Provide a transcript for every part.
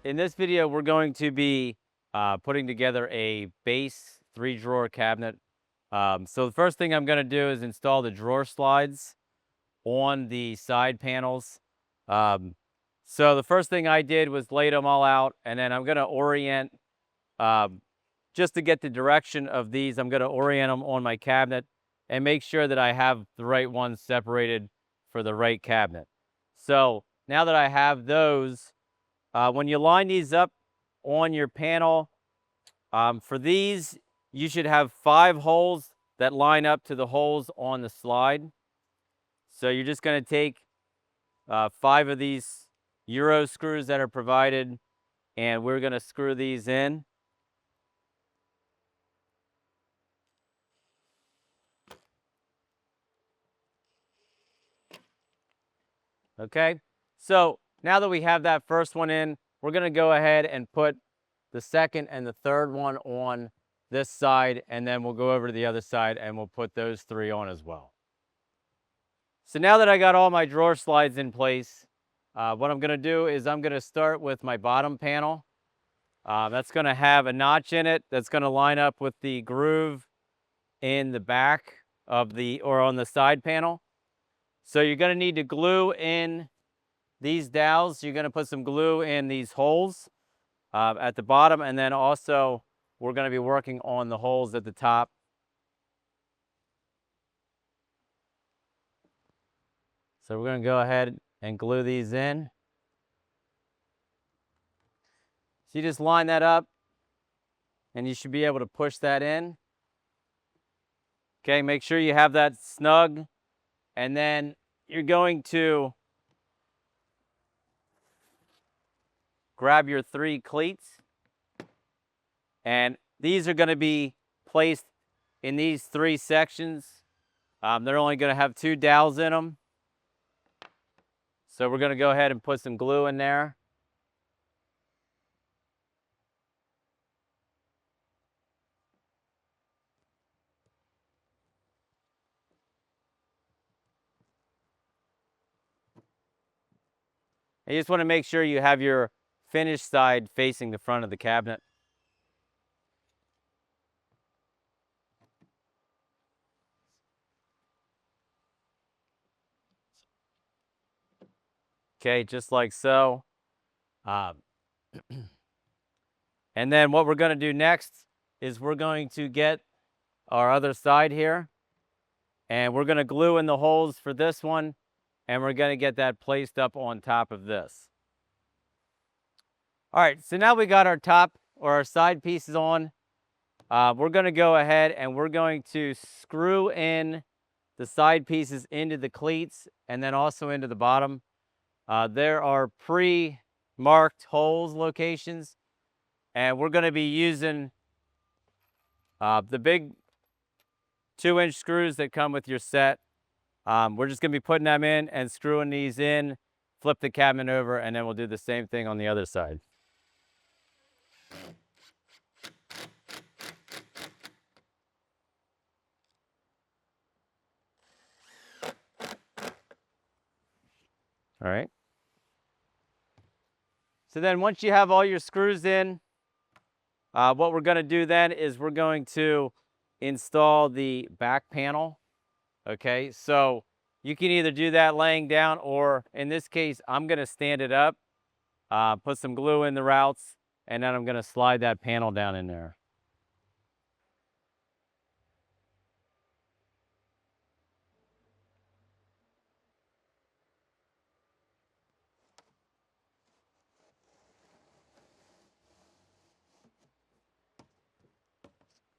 In this video, we're going to be putting together a base 3-drawer cabinet. So the first thing I'm going to do is install the drawer slides on the side panels. Um, so the first thing I did was laid them all out, and then I'm going to orient, um, just to get the direction of these, I'm going to orient them on my cabinet and make sure that I have the right ones separated for the right cabinet. So now that I have those, when you line these up on your panel, for these, you should have 5 holes that line up to the holes on the slide. So you're just going to take 5 of these Euro screws that are provided, and we're going to screw these in. Okay, so now that we have that first one in, we're going to go ahead and put the second and the third one on this side, and then we'll go over to the other side and we'll put those 3 on as well. So now that I got all my drawer slides in place, what I'm going to do is I'm going to start with my bottom panel. That's going to have a notch in it that's going to line up with the groove in the back of the, or on the side panel. So you're going to need to glue in these dowels. You're going to put some glue in these holes at the bottom, and then also we're going to be working on the holes at the top. So we're going to go ahead and glue these in. So you just line that up, and you should be able to push that in. Okay, make sure you have that snug, and then you're going to grab your 3 cleats, and these are going to be placed in these 3 sections. They're only going to have 2 dowels in them. So we're going to go ahead and put some glue in there. And you just want to make sure you have your finished side facing the front of the cabinet. Okay, just like so. And then what we're going to do next is we're going to get our other side here, and we're going to glue in the holes for this one, and we're going to get that placed up on top of this. All right, so now we got our top or our side pieces on. We're going to go ahead and we're going to screw in the side pieces into the cleats and then also into the bottom. There are pre-marked holes locations, and we're going to be using the big 2-inch screws that come with your set. We're just going to be putting them in and screwing these in, flip the cabinet over, and then we'll do the same thing on the other side. All right. So then once you have all your screws in, what we're going to do then is we're going to install the back panel. Okay, so you can either do that laying down, or in this case, I'm going to stand it up, put some glue in the routs, and then I'm going to slide that panel down in there.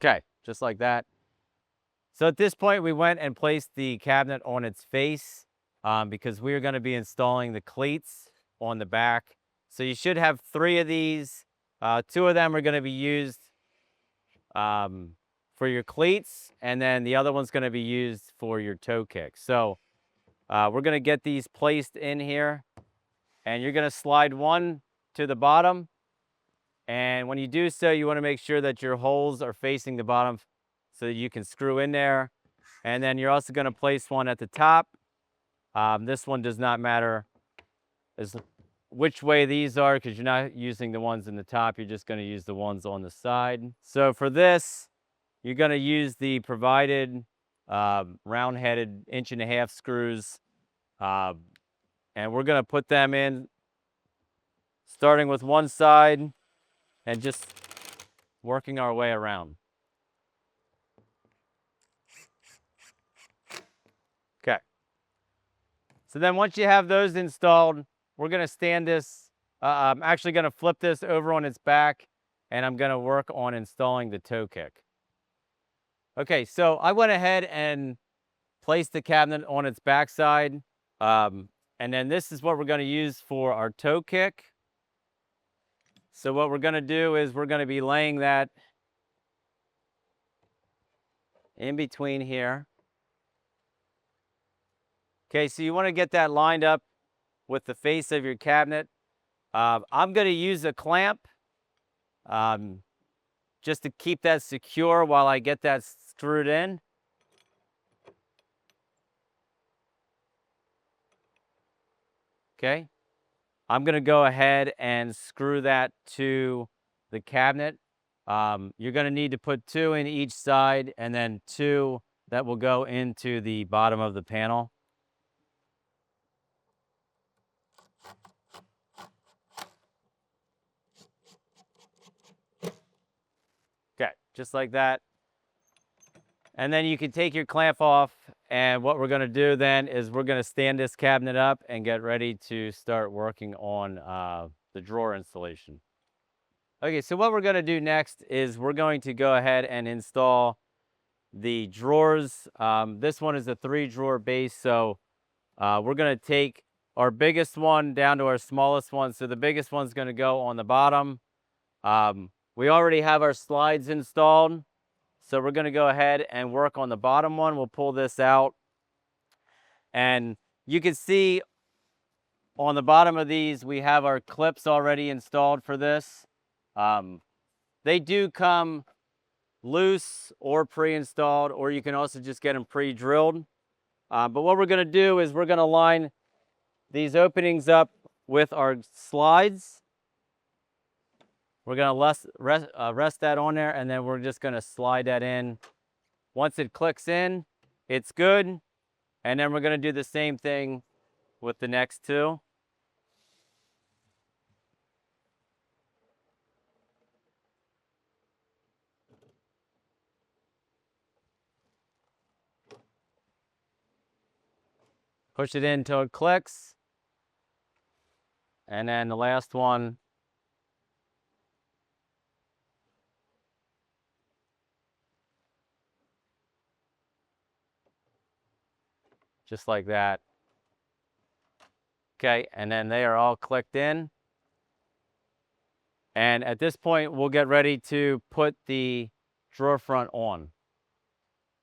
Okay, just like that. So at this point, we went and placed the cabinet on its face because we are going to be installing the cleats on the back. So you should have 3 of these. 2 of them are going to be used for your cleats, and then the other one's going to be used for your toe kick. So we're going to get these placed in here, and you're going to slide one to the bottom. And when you do so, you want to make sure that your holes are facing the bottom so that you can screw in there. And then you're also going to place one at the top. This one does not matter which way these are because you're not using the ones in the top. You're just going to use the ones on the side. So for this, you're going to use the provided round-headed 1.5" screws. And we're going to put them in starting with one side and just working our way around. Okay. So then once you have those installed, we're going to stand this. I'm actually going to flip this over on its back, and I'm going to work on installing the toe kick. Okay, so I went ahead and placed the cabinet on its backside. And then this is what we're going to use for our toe kick. So what we're going to do is we're going to be laying that in between here. Okay, so you want to get that lined up with the face of your cabinet. I'm going to use a clamp just to keep that secure while I get that screwed in. Okay, I'm going to go ahead and screw that to the cabinet. You're going to need to put 2 in each side and then 2 that will go into the bottom of the panel. Okay, just like that. And then you can take your clamp off, and what we're going to do then is we're going to stand this cabinet up and get ready to start working on the drawer installation. Okay, so what we're going to do next is we're going to go ahead and install the drawers. This one is a 3-drawer base, so we're going to take our biggest one down to our smallest one. So the biggest one's going to go on the bottom. We already have our slides installed. So we're going to go ahead and work on the bottom one. We'll pull this out. And you can see on the bottom of these, we have our clips already installed for this. They do come loose or pre-installed, or you can also just get them pre-drilled. But what we're going to do is we're going to line these openings up with our slides. We're going to rest that on there, and then we're just going to slide that in. Once it clicks in, it's good. And then we're going to do the same thing with the next 2. Push it in until it clicks. And then the last one. Just like that. Okay, and then they are all clicked in. And at this point, we'll get ready to put the drawer front on.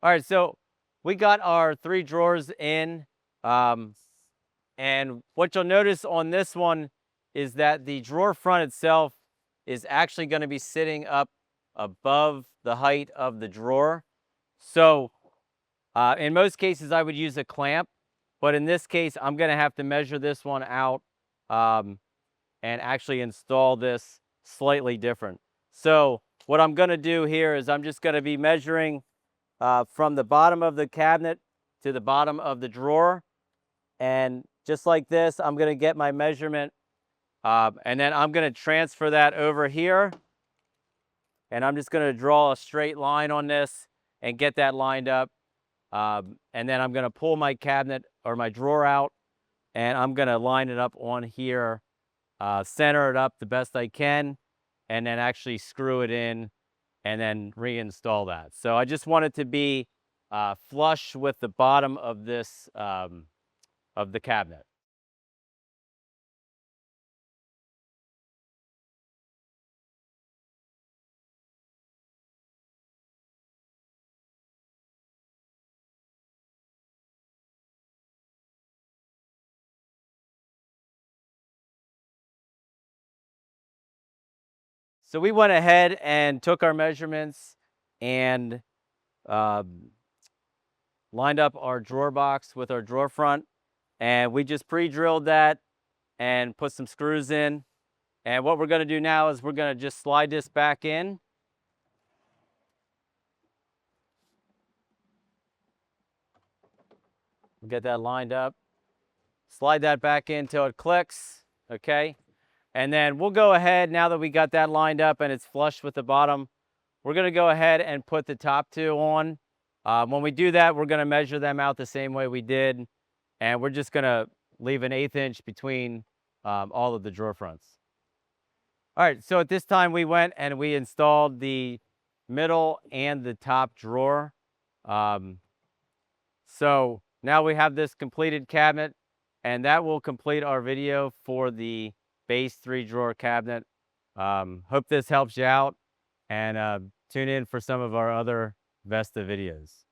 All right, so we got our 3 drawers in. And what you'll notice on this one is that the drawer front itself is actually going to be sitting up above the height of the drawer. So in most cases, I would use a clamp, but in this case, I'm going to have to measure this one out and actually install this slightly different. So what I'm going to do here is I'm just going to be measuring from the bottom of the cabinet to the bottom of the drawer. And just like this, I'm going to get my measurement, and then I'm going to transfer that over here. And I'm just going to draw a straight line on this and get that lined up. And then I'm going to pull my cabinet or my drawer out, and I'm going to line it up on here, center it up the best I can, and then actually screw it in and then reinstall that. So I just want it to be flush with the bottom of this of the cabinet. So we went ahead and took our measurements and lined up our drawer box with our drawer front, and we just pre-drilled that and put some screws in. And what we're going to do now is we're going to just slide this back in. We'll get that lined up. Slide that back in till it clicks, okay? And then we'll go ahead, now that we got that lined up and it's flush with the bottom, we're gonna go ahead and put the top two on. When we do that, we're gonna measure them out the same way we did, and we're just gonna leave an 1/8 inch between all of the drawer fronts. All right, so at this time we went and we installed the middle and the top drawer. Um, so now we have this completed cabinet, and that will complete our video for the base 3-drawer cabinet. Hope this helps you out, and tune in for some of our other Vesta videos.